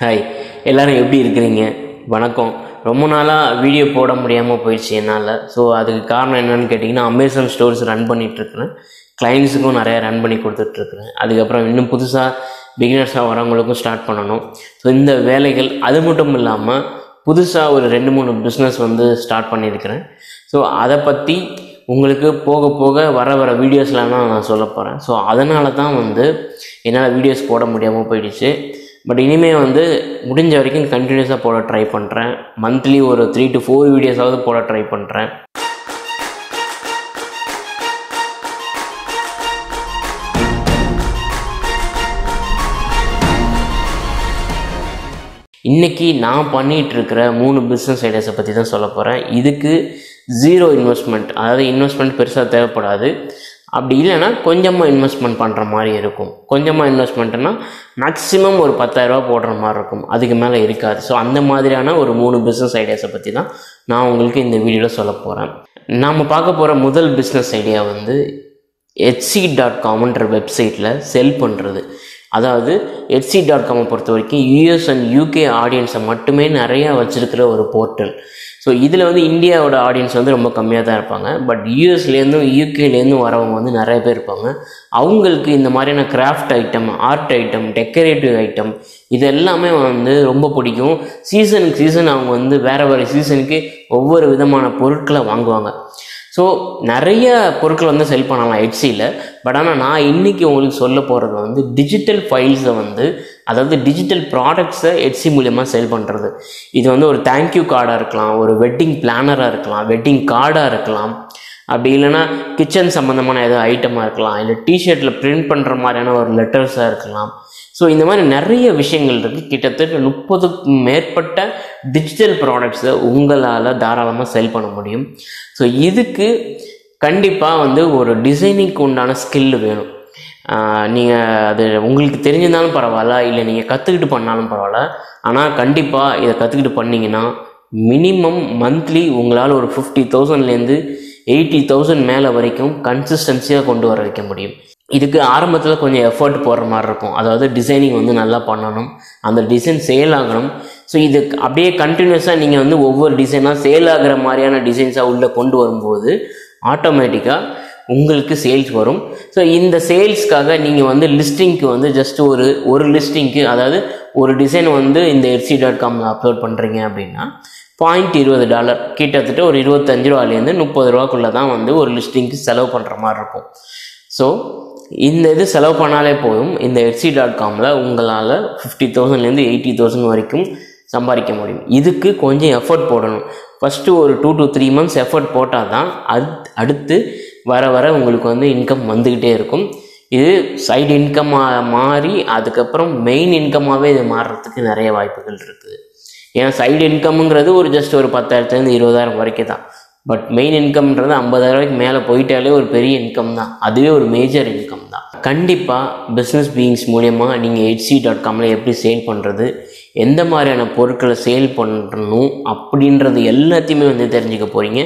Hi, எல்லோரும் எப்படி இருக்கிறீங்க? வணக்கம். ரொம்ப நாளாக வீடியோ போட முடியாமல் போயிடுச்சு என்னால். ஸோ அதுக்கு காரணம் என்னென்னு கேட்டிங்கன்னா, அமேசான் ஸ்டோர்ஸ் ரன் பண்ணிகிட்ருக்கிறேன். கிளைண்ட்ஸுக்கும் நிறையா ரன் பண்ணி கொடுத்துட்ருக்குறேன். அதுக்கப்புறம் இன்னும் புதுசாக பிகினர்ஸாக வரவங்களுக்கும் ஸ்டார்ட் பண்ணணும். ஸோ இந்த வேலைகள் அது மட்டும் இல்லாமல் புதுசாக ஒரு 2-3 பிஸ்னஸ் ஸ்டார்ட் பண்ணியிருக்கிறேன். ஸோ அதை பற்றி உங்களுக்கு போக போக வர வீடியோஸ்லாம் நான் சொல்ல போகிறேன். ஸோ அதனால தான் என்னால் வீடியோஸ் போட முடியாமல் போயிடுச்சு. பட் இனிமேல் முடிஞ்ச வரைக்கும் கண்டினியூஸாக போட ட்ரை பண்ணுறேன். மந்த்லி ஒரு 3 to 4 வீடியோஸாவது போட ட்ரை பண்ணுறேன். இன்றைக்கி நான் பண்ணிகிட்ருக்கிற 3 பிஸ்னஸ் ஐடியாஸை பற்றி தான் சொல்ல போகிறேன். இதுக்கு 0 இன்வெஸ்ட்மெண்ட், அதாவது இன்வெஸ்ட்மெண்ட் பெருசாக தேவைப்படாது. அப்படி இல்லைன்னா கொஞ்சமாக இன்வெஸ்ட்மெண்ட் பண்ணுற மாதிரி இருக்கும். கொஞ்சமாக இன்வெஸ்ட்மெண்ட்டுனா மேக்ஸிமம் ஒரு 10,000 போடுற மாதிரி இருக்கும், அதுக்கு மேலே இருக்காது. ஸோ அந்த மாதிரியான ஒரு 3 பிஸ்னஸ் ஐடியாஸை பற்றி தான் நான் உங்களுக்கு இந்த வீடியோவில் சொல்ல போகிறேன். நாம் பார்க்க போகிற முதல் பிஸ்னஸ் ஐடியா etsy.comன்ற வெப்சைட்டில் செல் பண்ணுறது. அதாவது etsy.com பொறுத்த வரைக்கும் US and UK ஆடியன்ஸை மட்டுமே நிறையா வச்சுருக்கிற ஒரு போர்ட்டல். ஸோ இதில் இந்தியாவோட ஆடியன்ஸ் ரொம்ப கம்மியாக தான் இருப்பாங்க. பட் யூஎஸ்லேருந்தும் யூகேலேருந்தும் வரவங்க நிறைய பேர் இருப்பாங்க. அவங்களுக்கு இந்த மாதிரியான craft item, art item, decorative item இது எல்லாமே ரொம்ப பிடிக்கும். சீசனுக்கு சீசன் அவங்க வேறு சீசனுக்கு ஒவ்வொரு விதமான பொருட்களை வாங்குவாங்க. ஸோ நிறைய பொருட்கள் செல் பண்ணலாம் எட்ஸியில். பட் ஆனால் நான் இன்றைக்கி உங்களுக்கு சொல்ல போகிறது டிஜிட்டல் ஃபைல்ஸை அதாவது டிஜிட்டல் ப்ராடக்ட்ஸை எட்ஸி மூலமாக செல் பண்ணுறது. இது ஒரு தேங்க்யூ கார்டாக இருக்கலாம், ஒரு வெட்டிங் பிளானராக இருக்கலாம், வெட்டிங் கார்டாக இருக்கலாம், அப்படி இல்லைனா கிச்சன் சம்மந்தமான ஏதோ ஐட்டமாக இருக்கலாம், இல்லை டிஷர்ட்டில் பிரிண்ட் பண்ணுற மாதிரியான ஒரு லெட்டர்ஸாக இருக்கலாம். ஸோ இந்த மாதிரி நிறைய விஷயங்கள் இருக்குது. கிட்டத்தட்ட 30க்கும் மேற்பட்ட டிஜிட்டல் ப்ராடக்ட்ஸை உங்களால் தாராளமாக செல் பண்ண முடியும். ஸோ இதுக்கு கண்டிப்பாக ஒரு டிசைனிங்க்கு உண்டான ஸ்கில் வேணும். நீங்கள் அது உங்களுக்கு தெரிஞ்சிருந்தாலும் பரவாயில்ல, இல்லை நீங்கள் கற்றுக்கிட்டு பண்ணாலும் பரவாயில்ல. ஆனால் கண்டிப்பாக இதை கற்றுக்கிட்டு பண்ணிங்கன்னா மினிமம் மந்த்லி உங்களால் ஒரு 50,000லேருந்து 80,000 மேலே வரைக்கும் கன்சிஸ்டன்சியாக கொண்டு வர வைக்க முடியும். இதுக்கு ஆரம்பத்தில் கொஞ்சம் எஃபர்ட் போடுற மாதிரி இருக்கும். அதாவது டிசைனிங் நல்லா பண்ணணும், அந்த டிசைன் சேல் ஆகணும். ஸோ இது அப்படியே கண்டினியூஸாக நீங்கள் ஒவ்வொரு டிசைனாக சேல் ஆகிற மாதிரியான டிசைன்ஸாக உள்ளே கொண்டு வரும்போது ஆட்டோமேட்டிக்காக உங்களுக்கு சேல்ஸ் வரும். ஸோ இந்த சேல்ஸ்க்காக நீங்கள் லிஸ்டிங்க்கு ஜஸ்ட் ஒரு லிஸ்டிங்க்கு, அதாவது ஒரு டிசைன் இந்த etsy.comல அப்லோட் பண்ணுறீங்க அப்படின்னா $0.20, கிட்டத்தட்ட ஒரு $25லேருந்து $30 தான் ஒரு லிஸ்டிங்க்கு செலவு பண்ணுற மாதிரி இருக்கும். ஸோ இந்த இது செலவு பண்ணாலே போதும். இந்த etsy.comல உங்களால் 50,000லேருந்து 80,000 வரைக்கும் சம்பாதிக்க முடியும். இதுக்கு கொஞ்சம் எஃபர்ட் போடணும். ஃபஸ்ட்டு ஒரு 2 to 3 months எஃபர்ட் போட்டால் தான் அடுத்து வர உங்களுக்கு இன்கம் வந்துக்கிட்டே இருக்கும். இது சைடு இன்கமாக மாறி அதுக்கப்புறம் மெயின் இன்கமாகவே இது மாறுறதுக்கு நிறைய வாய்ப்புகள் இருக்குது. ஏன்னா சைடு இன்கம்ங்கிறது ஜஸ்ட் ஒரு 10,000லேருந்து 20,000 வரைக்கும் தான். பட் மெயின் இன்கம்ன்றது 50,000 மேலே போயிட்டாலே ஒரு பெரிய இன்கம் தான். அதுவே ஒரு மேஜர் இன்கம் தான். கண்டிப்பாக பிஸ்னஸ் பீயிங்ஸ் மூலயமா நீங்கள் etsy.comல எப்படி சேல் பண்ணுறது, எந்த மாதிரியான பொருட்களை சேல் பண்ணணும் அப்படின்றது எல்லாத்தையுமே தெரிஞ்சுக்க போகிறீங்க.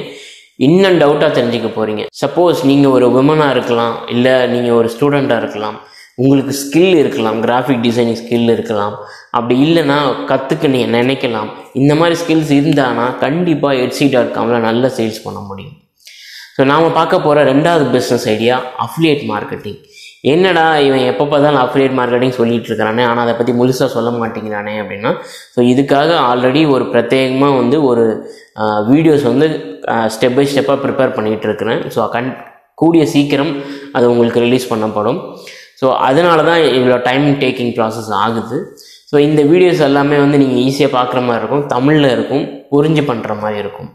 இன்னும் டவுட்டாக தெரிஞ்சுக்க போகிறீங்க. சப்போஸ் நீங்கள் ஒரு விமனாக இருக்கலாம், இல்லை நீங்கள் ஒரு ஸ்டூடெண்ட்டாக இருக்கலாம், உங்களுக்கு ஸ்கில் இருக்கலாம், கிராஃபிக் டிசைனிங் ஸ்கில் இருக்கலாம், அப்படி இல்லைன்னா கற்றுக்க நீங்கள் நினைக்கலாம். இந்த மாதிரி ஸ்கில்ஸ் இருந்தானா கண்டிப்பாக etsy.comல நல்ல சேல்ஸ் பண்ண முடியும். ஸோ நாம் பார்க்க போகிற 2வது பிஸ்னஸ் ஐடியா அஃபிலியேட் மார்க்கெட்டிங். என்னடா இவன் எப்போ பார்த்தாலும் அஃபிலியேட் மார்க்கெட்டிங் சொல்லிகிட்டு இருக்கிறானே, ஆனால் அதை பற்றி முழுசாக சொல்ல மாட்டேங்கிறானே அப்படின்னா, ஸோ இதுக்காக ஆல்ரெடி ஒரு பிரத்யேகமாக ஒரு வீடியோஸ் ஸ்டெப் பை ஸ்டெப்பாக ப்ரிப்பேர் பண்ணிகிட்டு இருக்கிறேன். ஸோ கூடிய சீக்கிரம் அது உங்களுக்கு ரிலீஸ் பண்ணப்படும். ஸோ அதனால தான் இவ்வளோ டைம் டேக்கிங் ப்ராசஸ் ஆகுது. ஸோ இந்த வீடியோஸ் எல்லாமே நீங்கள் ஈஸியாக பார்க்குற மாதிரி இருக்கும், தமிழில் இருக்கும், புரிஞ்சு பண்ணுற மாதிரி இருக்கும்.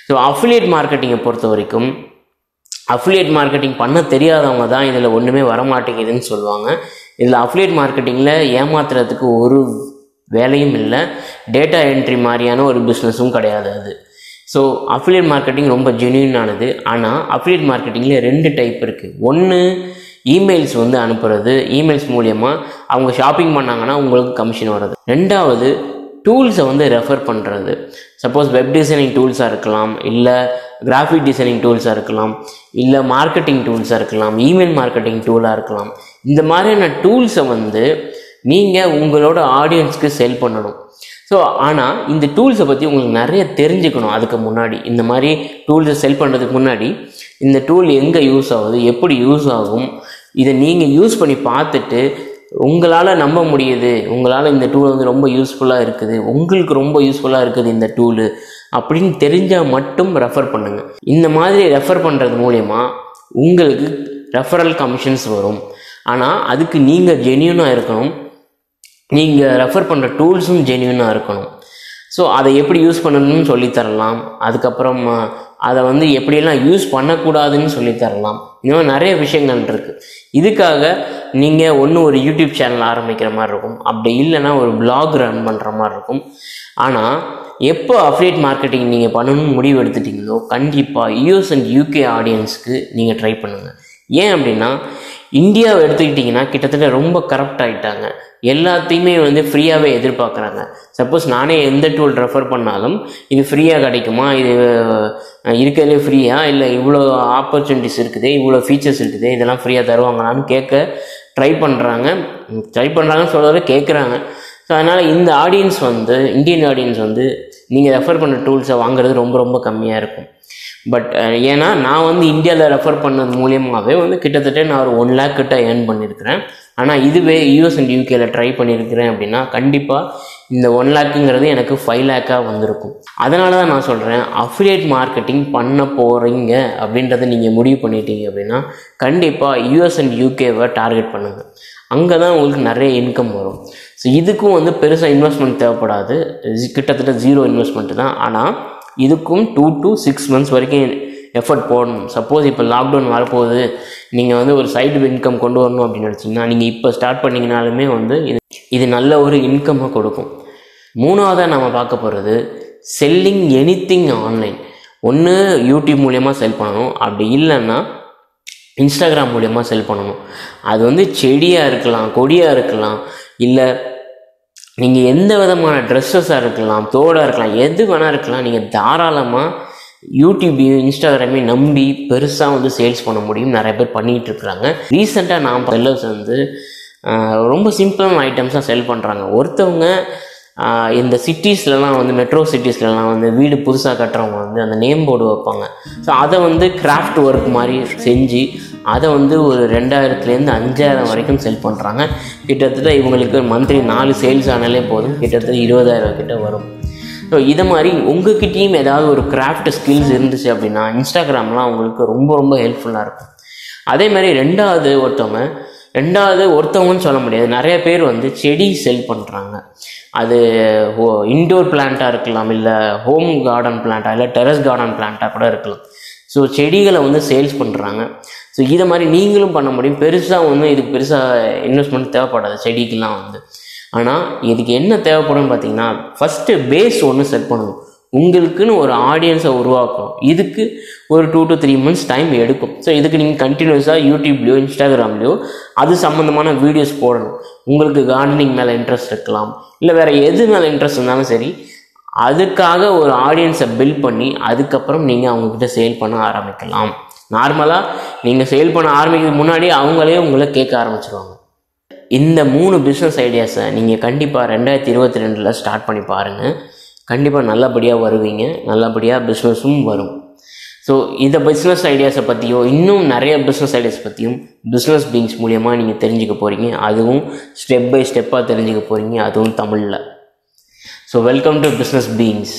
ஸோ அஃபிலியேட் மார்க்கெட்டிங்கை பொறுத்த வரைக்கும் அஃபிலியேட் மார்க்கெட்டிங் பண்ண தெரியாதவங்க தான் இதில் ஒன்றுமே வரமாட்டேங்குதுன்னு சொல்லுவாங்க. இதில் அஃபிலியேட் மார்க்கெட்டிங்கில் ஏமாத்துறதுக்கு ஒரு வேலையும் இல்லை, டேட்டா என்ட்ரி மாதிரியான ஒரு பிஸ்னஸும் கிடையாது அது. ஸோ அஃபிலியேட் மார்க்கெட்டிங் ரொம்ப ஜென்யூனானது. ஆனால் அஃபிலியேட் மார்க்கெட்டிங்கில் 2 டைப் இருக்குது. ஒன்று இமெயில்ஸ் அனுப்புறது, இமெயில்ஸ் மூலயமா அவங்க ஷாப்பிங் பண்ணாங்கன்னா உங்களுக்கு கமிஷன் வருது. 2வது டூல்ஸை ரெஃபர் பண்ணுறது. சப்போஸ் வெப் டிசைனிங் டூல்ஸாக இருக்கலாம், இல்லை கிராஃபிக் டிசைனிங் டூல்ஸாக இருக்கலாம், இல்லை மார்க்கெட்டிங் டூல்ஸாக இருக்கலாம், இமெயில் மார்க்கெட்டிங் டூலாக இருக்கலாம். இந்த மாதிரியான டூல்ஸை நீங்கள் உங்களோட ஆடியன்ஸ்க்கு செல் பண்ணணும். ஸோ ஆனால் இந்த டூல்ஸை பற்றி உங்களுக்கு நிறைய தெரிஞ்சுக்கணும். அதுக்கு முன்னாடி இந்த மாதிரி டூல்ஸை செல் பண்ணுறதுக்கு முன்னாடி இந்த டூல் எங்கே யூஸ் ஆகுது, எப்படி யூஸ் ஆகும், இதை நீங்கள் யூஸ் பண்ணி பார்த்துட்டு உங்களால் நம்ப முடியுது, உங்களால் இந்த டூல் வந்து ரொம்ப யூஸ்ஃபுல்லாக இருக்குது, உங்களுக்கு ரொம்ப யூஸ்ஃபுல்லாக இருக்குது இந்த டூலு அப்படின்னு தெரிஞ்சால் மட்டும் ரெஃபர் பண்ணுங்கள். இந்த மாதிரி ரெஃபர் பண்ணுறது மூலயமா உங்களுக்கு ரெஃபரல் கமிஷன்ஸ் வரும். ஆனால் அதுக்கு நீங்கள் ஜென்யூனாக இருக்கணும், நீங்கள் ரெஃபர் பண்ணுற டூல்ஸும் ஜென்யூனாக இருக்கணும். ஸோ அதை எப்படி யூஸ் பண்ணணும்னு சொல்லித்தரலாம். அதுக்கப்புறம் அதை வந்து எப்படியெல்லாம் யூஸ் பண்ணக்கூடாதுன்னு சொல்லித்தரலாம். இன்னும் நிறைய விஷயங்கள் இருக்குது. இதுக்காக நீங்கள் ஒரு யூடியூப் சேனல் ஆரம்பிக்கிற மாதிரி இருக்கும், அப்படி இல்லைன்னா ஒரு பிளாக் ரன் பண்ணுற மாதிரி இருக்கும். ஆனால் எப்போ அஃபிலியேட் மார்க்கெட்டிங் நீங்கள் பண்ணணும்னு முடிவு எடுத்துட்டிங்களோ கண்டிப்பாக யூஎஸ் அண்ட் யூகே ஆடியன்ஸ்க்கு நீங்கள் ட்ரை பண்ணுங்கள். ஏன் அப்படின்னா இந்தியாவை எடுத்துக்கிட்டிங்கன்னா கிட்டத்தட்ட ரொம்ப கரப்ட் ஆகிட்டாங்க. எல்லாத்தையுமே வந்து ஃப்ரீயாகவே எதிர்பார்க்குறாங்க. சப்போஸ் நானே எந்த டூல் ரெஃபர் பண்ணாலும் இது ஃப்ரீயாக கிடைக்குமா, இது இருக்கிறதே ஃப்ரீயா, இல்லை இவ்வளோ ஆப்பர்ச்சுனிட்டிஸ் இருக்குது, இவ்வளோ ஃபீச்சர்ஸ் இருக்குது, இதெல்லாம் ஃப்ரீயாக தருவாங்களான்னு கேட்க ட்ரை பண்ணுறாங்கன்னு சொல்கிறத கேட்குறாங்க. ஸோ அதனால் இந்த ஆடியன்ஸ் வந்து இந்தியன் ஆடியன்ஸ் வந்து நீங்கள் ரெஃபர் பண்ணுற டூல்ஸை வாங்குறது ரொம்ப ரொம்ப கம்மியாக இருக்கும். பட் ஏன்னா நான் வந்து இந்தியாவில் ரெஃபர் பண்ணது மூலியமாகவே வந்து கிட்டத்தட்ட நான் ஒரு 1 lakh கிட்ட ஏர்ன் பண்ணியிருக்கிறேன். ஆனால் இதுவே யூஎஸ் அண்ட் யூகேல ட்ரை பண்ணியிருக்கிறேன் அப்படின்னா கண்டிப்பாக இந்த 1 lakhங்கிறது எனக்கு 5 lakh வந்திருக்கும். அதனால தான் நான் சொல்கிறேன், அஃபிலியேட் மார்க்கெட்டிங் பண்ண போகிறீங்க அப்படின்றத நீங்கள் முடிவு பண்ணிட்டீங்க அப்படின்னா கண்டிப்பாக யூஎஸ் அண்ட் யூகேவை டார்கெட் பண்ணுங்கள். அங்கே தான் உங்களுக்கு நிறைய இன்கம் வரும். ஸோ இதுக்கும் வந்து பெருசாக இன்வெஸ்ட்மெண்ட் தேவைப்படாது, கிட்டத்தட்ட 0 இன்வெஸ்ட்மெண்ட்டு தான். ஆனால் இதுக்கும் 2 to 6 months வரைக்கும் எஃபர்ட் போடணும். சப்போஸ் இப்போ லாக்டவுன் வரப்போகுது, நீங்கள் வந்து ஒரு சைடு இன்கம் கொண்டு வரணும் அப்படின்னு நினச்சிங்கன்னா நீங்கள் இப்போ ஸ்டார்ட் பண்ணிங்கனாலுமே வந்து இது நல்ல ஒரு இன்கம்மை கொடுக்கும். மூணாவதாக நம்ம பார்க்க போகிறது செல்லிங் எனிதிங் ஆன்லைன். ஒன்று யூடியூப் மூலயமா செல் பண்ணணும், அப்படி இல்லைன்னா இன்ஸ்டாகிராம் மூலயமா செல் பண்ணணும். அது வந்து செடியாக இருக்கலாம், கொடியாக இருக்கலாம், இல்லை நீங்கள் எந்த விதமான ட்ரெஸ்ஸஸாக இருக்கலாம், தோடாக இருக்கலாம், எது வேணால் இருக்கலாம். நீங்கள் தாராளமாக யூடியூபையும் இன்ஸ்டாகிராமையும் நம்பி பெருசாக வந்து சேல்ஸ் பண்ண முடியும். நிறைய பேர் பண்ணிகிட்டு இருக்கிறாங்க. ரீசெண்டாக நான் செல்லர்ஸ் வந்து ரொம்ப சிம்பிளான ஐட்டம்ஸாக செல் பண்ணுறாங்க. ஒருத்தவங்க இந்த சிட்டிஸ்லலாம் வந்து மெட்ரோ சிட்டிஸ்லலாம் வந்து வீடு புதுசாக கட்டுறவங்க வந்து அந்த நேம் போர்டு வைப்பாங்க. ஸோ அதை வந்து கிராஃப்ட் ஒர்க் மாதிரி செஞ்சு அதை வந்து ஒரு 2000லேருந்து 5000 வரைக்கும் செல் பண்ணுறாங்க. கிட்டத்தட்ட இவங்களுக்கு மந்த்லி 4 சேல்ஸ் ஆனாலே போதும், கிட்டத்தட்ட 20,000 கிட்ட வரும். ஸோ இதை மாதிரி உங்கள்கிட்டையும் ஏதாவது ஒரு கிராஃப்ட் ஸ்கில்ஸ் இருந்துச்சு அப்படின்னா இன்ஸ்டாகிராம்லாம் உங்களுக்கு ரொம்ப ரொம்ப ஹெல்ப்ஃபுல்லாக இருக்கும். அதே மாதிரி ரெண்டாவது ஒருத்தவங்கன்னு சொல்ல முடியாது, நிறைய பேர் வந்து செடி செல் பண்ணுறாங்க. அது இன்டோர் பிளான்ட்டாக இருக்கலாம், இல்லை ஹோம் கார்டன் பிளான்ட்டாக, இல்லை டெரஸ் கார்டன் பிளான்ட்டாக கூட இருக்கலாம். ஸோ செடிகளை வந்து சேல்ஸ் பண்ணுறாங்க. ஸோ இதை மாதிரி நீங்களும் பண்ண முடியும். பெருசாக இதுக்கு பெருசாக இன்வெஸ்ட்மெண்ட் தேவைப்படாது செடிக்கெலாம் வந்து. ஆனால் இதுக்கு என்ன தேவைப்படும்னு பார்த்தீங்கன்னா ஃபஸ்ட்டு பேஸ் ஒன்று செட் பண்ணணும். உங்களுக்குன்னு ஒரு ஆடியன்ஸை உருவாக்கணும். இதுக்கு ஒரு 2 to 3 months டைம் எடுக்கும். ஸோ இதுக்கு நீங்கள் கண்டினியூஸாக யூடியூப்லேயோ இன்ஸ்டாகிராம்லேயோ அது சம்மந்தமான வீடியோஸ் போடணும். உங்களுக்கு கார்டனிங் மேலே இன்ட்ரெஸ்ட் இருக்கலாம், இல்லை வேறு எது மேலே இன்ட்ரெஸ்ட் இருந்தாலும் சரி, அதுக்காக ஒரு ஆடியன்ஸை பில்ட் பண்ணி அதுக்கப்புறம் நீங்கள் அவங்கக்கிட்ட சேல் பண்ண ஆரம்பிக்கலாம். நார்மலாக நீங்கள் சேல் பண்ண ஆரம்பிக்கிறதுக்கு முன்னாடி அவங்களே உங்களை கேட்க ஆரம்பிச்சிருவாங்க. இந்த 3 பிஸ்னஸ் ஐடியாஸை நீங்கள் கண்டிப்பாக 2022 ஸ்டார்ட் பண்ணி பாருங்கள். கண்டிப்பாக நல்லபடியாக வருவீங்க, நல்லபடியாக பிஸ்னஸும் வரும். ஸோ இந்த பிஸ்னஸ் ஐடியாஸை பற்றியோ இன்னும் நிறைய பிஸ்னஸ் ஐடியாஸ் பற்றியும் பிஸ்னஸ் பீயிங்ஸ் மூலியமாக நீங்கள் தெரிஞ்சுக்க போகிறீங்க. அதுவும் ஸ்டெப் பை ஸ்டெப்பாக தெரிஞ்சுக்க போகிறீங்க, அதுவும் தமிழில். So welcome to business beings.